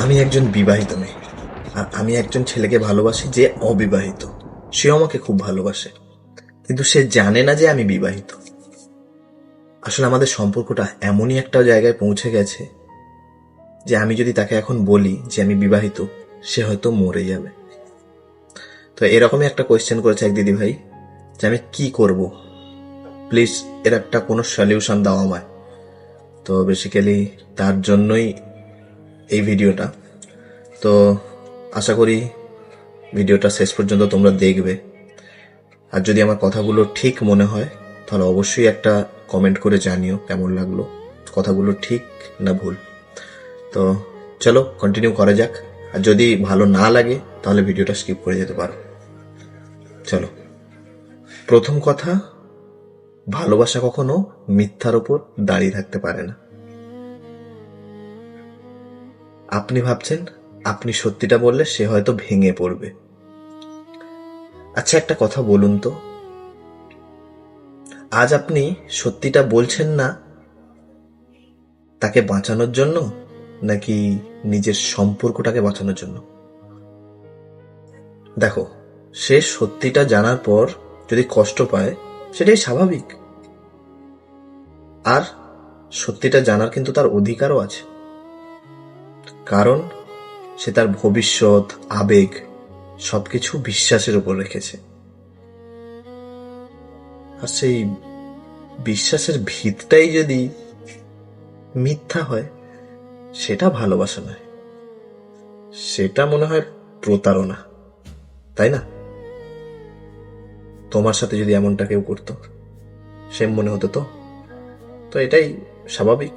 আমি একজন বিবাহিত মেয়ে, আর আমি একজন ছেলেকে ভালোবাসি যে অবিবাহিত। সেও আমাকে খুব ভালোবাসে, কিন্তু সে জানে না যে আমি বিবাহিত। আসলে আমাদের সম্পর্কটা এমনই একটা জায়গায় পৌঁছে গেছে যে আমি যদি তাকে এখন বলি যে আমি বিবাহিত, সে হয়তো মরে যাবে। তো এরকমই একটা কোয়েশ্চেন করেছে এক দিদি ভাই যে আমি কি করব, প্লিজ এর একটা কোনো সলিউশন দাও আমায়। তো বেসিক্যালি তার জন্যই এই ভিডিওটা। তো আশা করি ভিডিওটা শেষ পর্যন্ত তোমরা দেখবে। আর যদি আমার কথাগুলো ঠিক মনে হয় তাহলে অবশ্যই একটা কমেন্ট করে জানিও কেমন লাগলো, কথাগুলো ঠিক না ভুল। তো চলো কন্টিনিউ করা যাক। আর যদি ভালো না লাগে তাহলে ভিডিওটা স্কিপ করে যেতে পারো। চলো, প্রথম কথা, ভালোবাসা কখনো মিথ্যার ওপর দাঁড়িয়ে থাকতে পারে না। আপনি ভাবছেন আপনি সত্যিটা বললে সে হয়তো ভেঙে পড়বে। আচ্ছা, একটা কথা বলুন তো, আজ আপনি সত্যিটা বলছেন না তাকে বাঁচানোর জন্য, নাকি নিজের সম্পর্কটাকে বাঁচানোর জন্য? দেখো, সে সত্যিটা জানার পর যদি কষ্ট পায় সেটাই স্বাভাবিক। আর সত্যিটা জানার কিন্তু তার অধিকারও আছে, কারণ সে তার ভবিষ্যৎ, আবেগ সবকিছু বিশ্বাসের উপর রেখেছে। আর সেই বিশ্বাসের ভিতটাই যদি মিথ্যা হয়, সেটা ভালোবাসা নয়, সেটা মনে হয় প্রতারণা, তাই না? তোমার সাথে যদি এমনটা কেউ করতো, সেম মনে হতো তো? তো এটাই স্বাভাবিক।